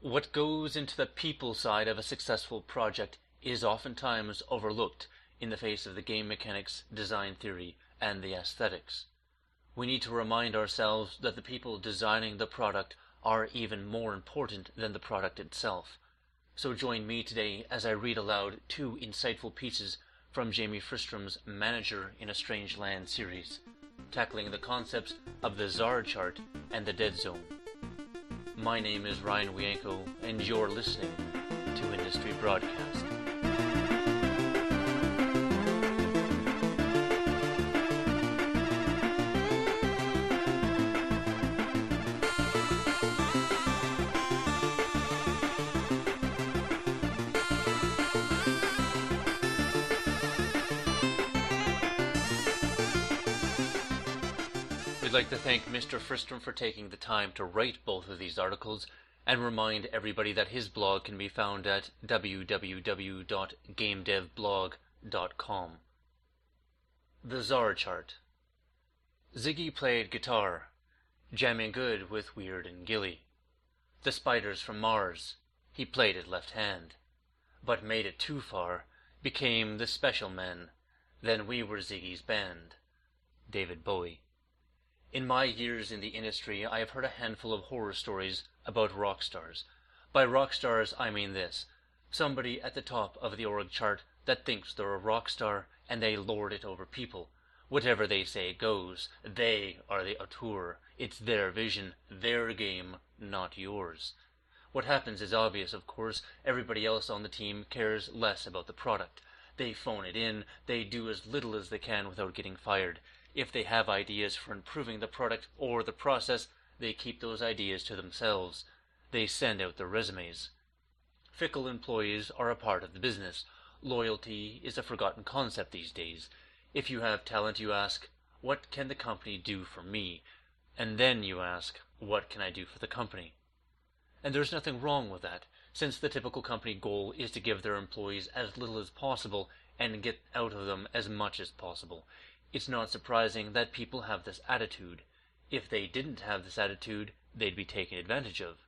What goes into the people side of a successful project is oftentimes overlooked in the face of the game mechanics, design theory, and the aesthetics. We need to remind ourselves that the people designing the product are even more important than the product itself. So join me today as I read aloud two insightful pieces from Jamie Fristrom's Manager in a Strange Land series, tackling the concepts of the Tzar Chart and the Dead Zone. My name is Ryan Wienko, and you're listening to Industry Broadcast. We'd like to thank Mr. Fristrom for taking the time to write both of these articles, and remind everybody that his blog can be found at www.gamedevblog.com. The Tzar Chart. Ziggy played guitar, jamming good with Weird and Gilly. The Spiders from Mars, he played it left hand, but made it too far, became the Special Men, then we were Ziggy's band. David Bowie. In my years in the industry, I have heard a handful of horror stories about rock stars. By rock stars, I mean this: somebody at the top of the org chart that thinks they're a rock star, and they lord it over people. Whatever they say goes. They are the auteur. It's their vision, their game, not yours. What happens is obvious, of course. Everybody else on the team cares less about the product. They phone it in. They do as little as they can without getting fired. If they have ideas for improving the product or the process, they keep those ideas to themselves. They send out their resumes. Fickle employees are a part of the business. Loyalty is a forgotten concept these days. If you have talent, you ask, what can the company do for me? And then you ask, what can I do for the company? And there's nothing wrong with that, since the typical company goal is to give their employees as little as possible and get out of them as much as possible. It's not surprising that people have this attitude. If they didn't have this attitude, they'd be taken advantage of.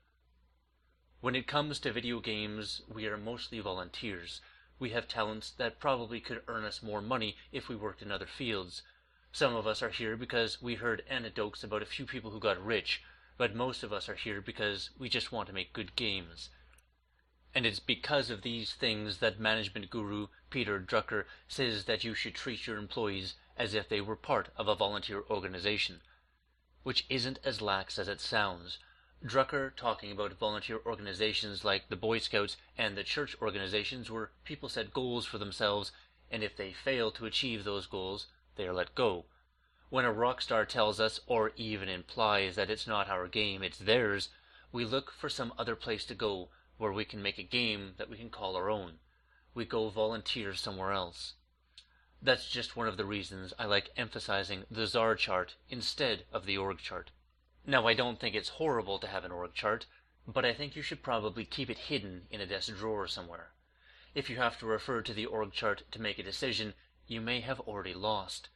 When it comes to video games, we are mostly volunteers. We have talents that probably could earn us more money if we worked in other fields. Some of us are here because we heard anecdotes about a few people who got rich, but most of us are here because we just want to make good games. And it's because of these things that management guru Peter Drucker says that you should treat your employees as if they were part of a volunteer organization, which isn't as lax as it sounds. Drucker, talking about volunteer organizations like the Boy Scouts and the church organizations where people set goals for themselves, and if they fail to achieve those goals, they are let go. When a rock star tells us, or even implies, that it's not our game, it's theirs, we look for some other place to go where we can make a game that we can call our own. We go volunteer somewhere else. That's just one of the reasons I like emphasizing the Tzar chart instead of the org chart. Now, I don't think it's horrible to have an org chart, but I think you should probably keep it hidden in a desk drawer somewhere. If you have to refer to the org chart to make a decision, you may have already lost.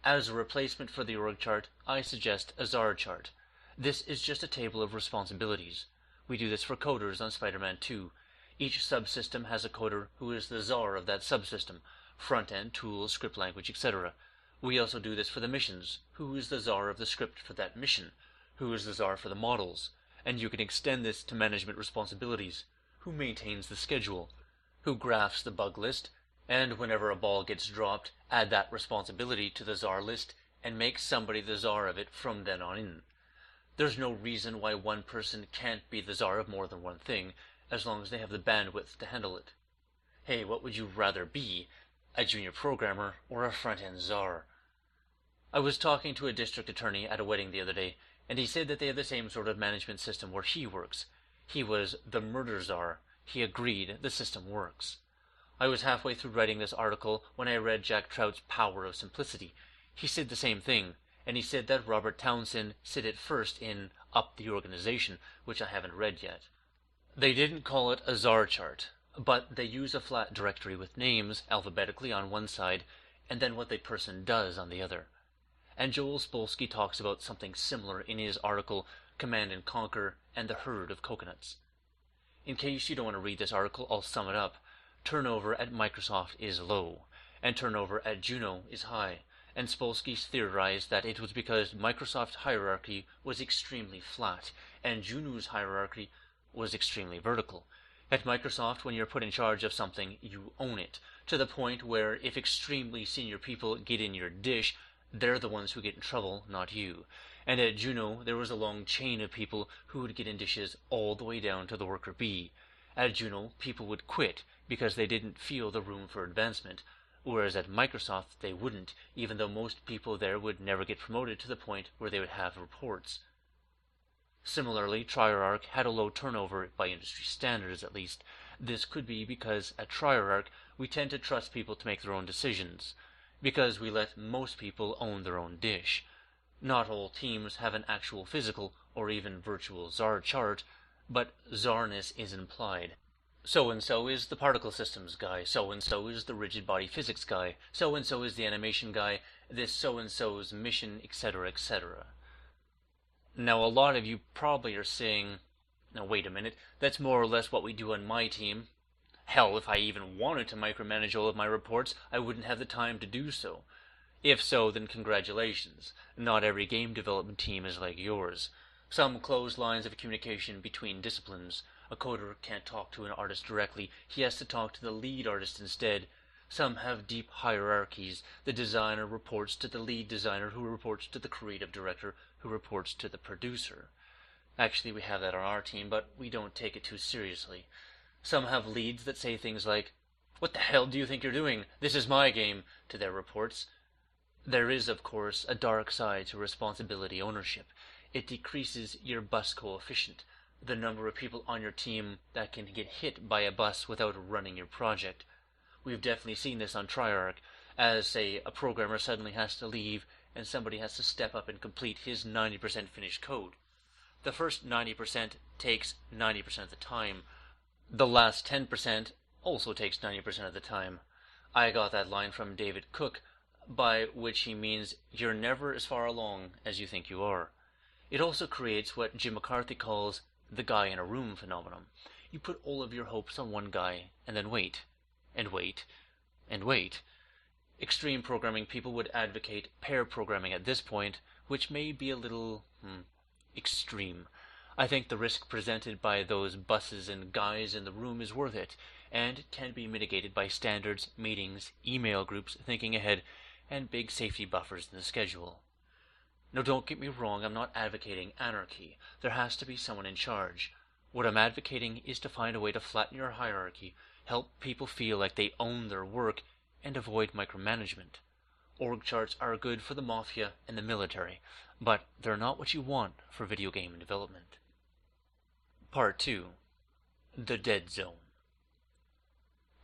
As a replacement for the org chart, I suggest a Tzar chart. This is just a table of responsibilities. We do this for coders on Spider-Man 2. Each subsystem has a coder who is the czar of that subsystem: front-end, tools, script language, etc. We also do this for the missions. Who is the czar of the script for that mission? Who is the czar for the models? And you can extend this to management responsibilities. Who maintains the schedule? Who graphs the bug list? And whenever a ball gets dropped, add that responsibility to the czar list and make somebody the czar of it from then on in. There's no reason why one person can't be the czar of more than one thing, as long as they have the bandwidth to handle it. Hey, what would you rather be? A junior programmer or a front-end czar? I was talking to a district attorney at a wedding the other day, and he said that they have the same sort of management system where he works. He was the murder czar. He agreed the system works. I was halfway through writing this article when I read Jack Trout's Power of Simplicity. He said the same thing, and he said that Robert Townsend said it first in Up the Organization, which I haven't read yet. They didn't call it a Tzar chart, but they use a flat directory with names alphabetically on one side and then what the person does on the other. And Joel Spolsky talks about something similar in his article Command and Conquer and the Herd of Coconuts. In case you don't want to read this article, I'll sum it up. Turnover at Microsoft is low, and turnover at Juno is high, and Spolsky theorized that it was because Microsoft's hierarchy was extremely flat, and Juno's hierarchy was extremely vertical. At Microsoft, when you're put in charge of something, you own it, to the point where if extremely senior people get in your dish, they're the ones who get in trouble, not you. And at Juno, there was a long chain of people who would get in dishes all the way down to the worker bee. At Juno, people would quit because they didn't feel the room for advancement, whereas at Microsoft they wouldn't, even though most people there would never get promoted to the point where they would have reports. Similarly, Triarch had a low turnover by industry standards, at least. This could be because at Triarch we tend to trust people to make their own decisions, because we let most people own their own dish. Not all teams have an actual physical or even virtual Tzar chart, but Tsarness is implied. So-and-so is the particle systems guy, so-and-so is the rigid body physics guy, so-and-so is the animation guy, this so-and-so's mission, etc., etc. Now, a lot of you probably are saying, now wait a minute, that's more or less what we do on my team. Hell, if I even wanted to micromanage all of my reports, I wouldn't have the time to do so. If so, then congratulations. Not every game development team is like yours. Some close lines of communication between disciplines. A coder can't talk to an artist directly, he has to talk to the lead artist instead. Some have deep hierarchies. The designer reports to the lead designer, who reports to the creative director, who reports to the producer. Actually, we have that on our team, but we don't take it too seriously. Some have leads that say things like, "What the hell do you think you're doing? This is my game," to their reports. There is, of course, a dark side to responsibility ownership. It decreases your bus coefficient, the number of people on your team that can get hit by a bus without running your project. We've definitely seen this on Triarch, as, say, a programmer suddenly has to leave and somebody has to step up and complete his 90% finished code. The first 90% takes 90% of the time. The last 10% also takes 90% of the time. I got that line from David Cook, by which he means you're never as far along as you think you are. It also creates what Jim McCarthy calls the guy in a room phenomenon. You put all of your hopes on one guy, and then wait, and wait, and wait. Extreme programming people would advocate pair programming at this point, which may be a little, extreme. I think the risk presented by those buses and guys in the room is worth it, and it can be mitigated by standards, meetings, email groups, thinking ahead, and big safety buffers in the schedule. Now, don't get me wrong, I'm not advocating anarchy. There has to be someone in charge. What I'm advocating is to find a way to flatten your hierarchy, help people feel like they own their work, and avoid micromanagement. Org charts are good for the mafia and the military, but they're not what you want for video game development. Part 2. The Dead Zone.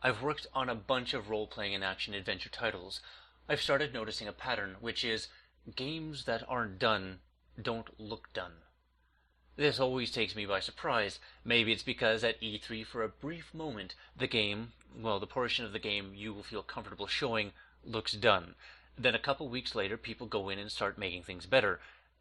I've worked on a bunch of role-playing and action-adventure titles. I've started noticing a pattern, which is games that aren't done don't look done. This always takes me by surprise. Maybe it's because at E3 for a brief moment the game, well, the portion of the game you will feel comfortable showing, looks done. Then a couple weeks later people go in and start making things better,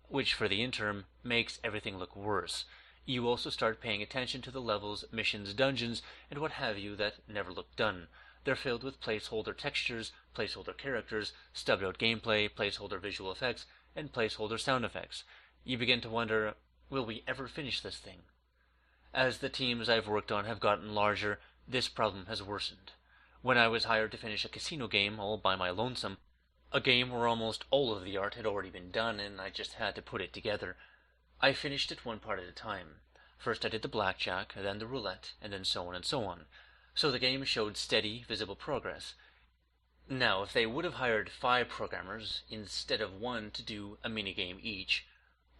which for the interim makes everything look worse. You also start paying attention to the levels, missions, dungeons, and what have you that never look done. They're filled with placeholder textures, placeholder characters, stubbed out gameplay, placeholder visual effects, and placeholder sound effects. You begin to wonder, will we ever finish this thing? As the teams I've worked on have gotten larger, this problem has worsened. When I was hired to finish a casino game all by my lonesome, a game where almost all of the art had already been done and I just had to put it together, I finished it one part at a time. First I did the blackjack, then the roulette, and then so on and so on. So the game showed steady, visible progress. Now, if they would have hired 5 programmers instead of 1 to do a minigame each,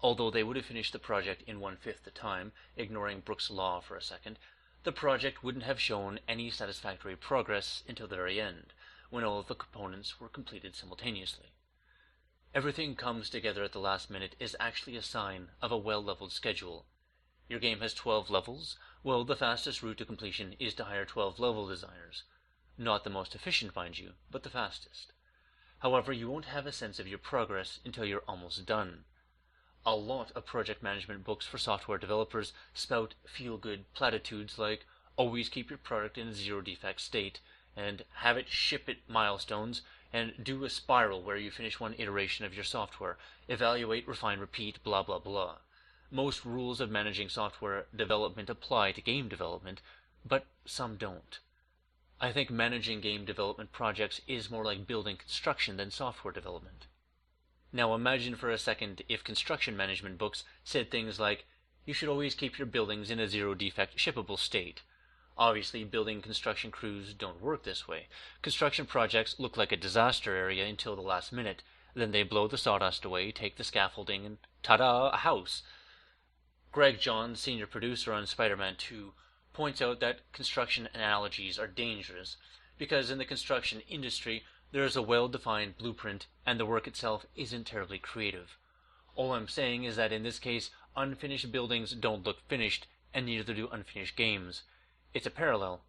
although they would have finished the project in 1/5 the time, ignoring Brooks' Law for a second, the project wouldn't have shown any satisfactory progress until the very end, when all of the components were completed simultaneously. Everything comes together at the last minute is actually a sign of a well-leveled schedule. Your game has 12 levels. Well, the fastest route to completion is to hire 12 level designers. Not the most efficient, mind you, but the fastest. However, you won't have a sense of your progress until you're almost done. A lot of project management books for software developers spout feel-good platitudes like always keep your product in a zero-defect state, and have it ship at milestones, and do a spiral where you finish one iteration of your software, evaluate, refine, repeat, blah blah blah. Most rules of managing software development apply to game development, but some don't. I think managing game development projects is more like building construction than software development. Now imagine for a second if construction management books said things like, you should always keep your buildings in a zero-defect shippable state. Obviously, building construction crews don't work this way. Construction projects look like a disaster area until the last minute. Then they blow the sawdust away, take the scaffolding, and ta-da, a house. Greg Johns, senior producer on Spider-Man 2, points out that construction analogies are dangerous, because in the construction industry, there is a well-defined blueprint, and the work itself isn't terribly creative. All I'm saying is that in this case, unfinished buildings don't look finished, and neither do unfinished games. It's a parallel.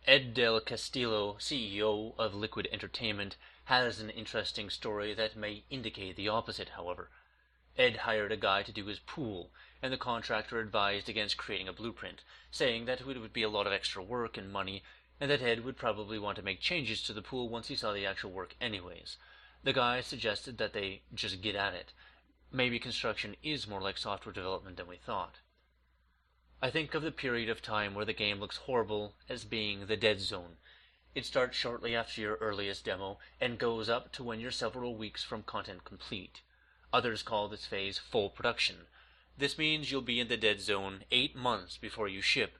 Ed Del Castillo, CEO of Liquid Entertainment, has an interesting story that may indicate the opposite, however. Ed hired a guy to do his pool, and the contractor advised against creating a blueprint, saying that it would be a lot of extra work and money, and that Ed would probably want to make changes to the pool once he saw the actual work anyways. The guy suggested that they just get at it. Maybe construction is more like software development than we thought. I think of the period of time where the game looks horrible as being the dead zone. It starts shortly after your earliest demo and goes up to when you're several weeks from content complete. Others call this phase full production. This means you'll be in the dead zone 8 months before you ship.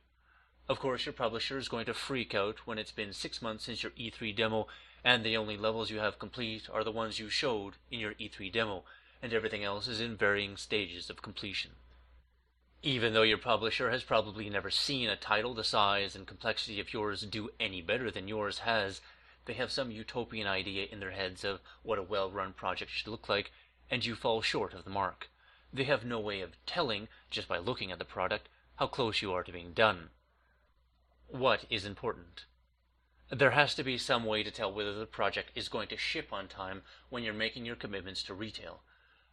Of course, your publisher is going to freak out when it's been 6 months since your E3 demo and the only levels you have complete are the ones you showed in your E3 demo, and everything else is in varying stages of completion. Even though your publisher has probably never seen a title the size and complexity of yours do any better than yours has, they have some utopian idea in their heads of what a well-run project should look like, and you fall short of the mark. They have no way of telling, just by looking at the product, how close you are to being done. What is important? There has to be some way to tell whether the project is going to ship on time when you're making your commitments to retail.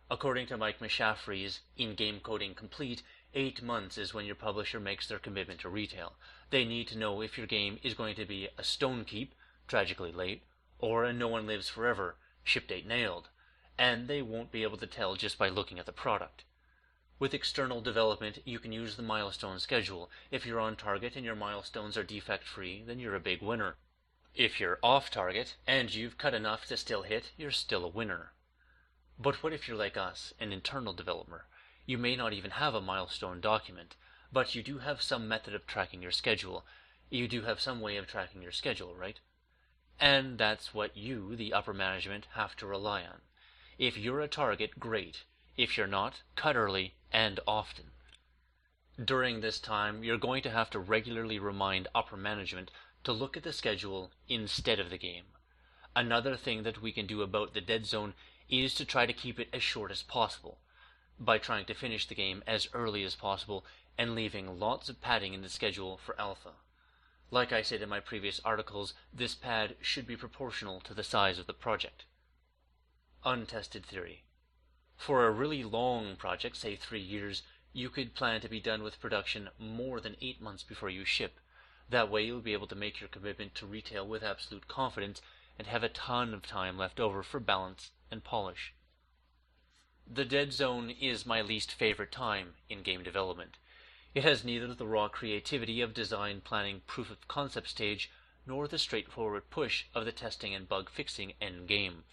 According to Mike McShaffrey's In-Game Coding Complete, 8 months is when your publisher makes their commitment to retail. They need to know if your game is going to be a stone keep, tragically late, or a no one lives forever, ship date nailed, and they won't be able to tell just by looking at the product. With external development, you can use the milestone schedule. If you're on target and your milestones are defect-free, then you're a big winner. If you're off target, and you've cut enough to still hit, you're still a winner. But what if you're like us, an internal developer? You may not even have a milestone document, but you do have some method of tracking your schedule. You do have some way of tracking your schedule, right? And that's what you, the upper management, have to rely on. If you're a target, great. If you're not, cut early and often. During this time, you're going to have to regularly remind upper management to look at the schedule instead of the game. Another thing that we can do about the dead zone is to try to keep it as short as possible, by trying to finish the game as early as possible and leaving lots of padding in the schedule for alpha. Like I said in my previous articles, this pad should be proportional to the size of the project. Untested theory. For a really long project, say 3 years, you could plan to be done with production more than 8 months before you ship. That way you'll be able to make your commitment to retail with absolute confidence and have a ton of time left over for balance and polish. The dead zone is my least favorite time in game development. It has neither the raw creativity of design planning proof of concept stage, nor the straightforward push of the testing and bug fixing end game.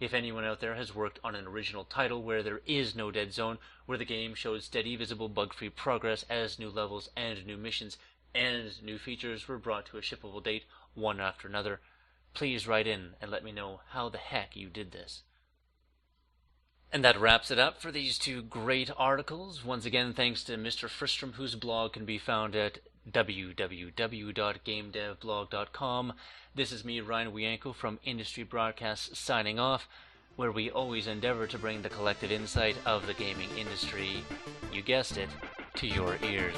If anyone out there has worked on an original title where there is no dead zone, where the game shows steady visible bug-free progress as new levels and new missions and new features were brought to a shippable date one after another, please write in and let me know how the heck you did this. And that wraps it up for these 2 great articles. Once again, thanks to Mr. Fristrom, whose blog can be found at www.gamedevblog.com. This is me, Ryan Wienko, from Industry Broadcasts, signing off, where we always endeavor to bring the collective insight of the gaming industry, you guessed it, to your ears.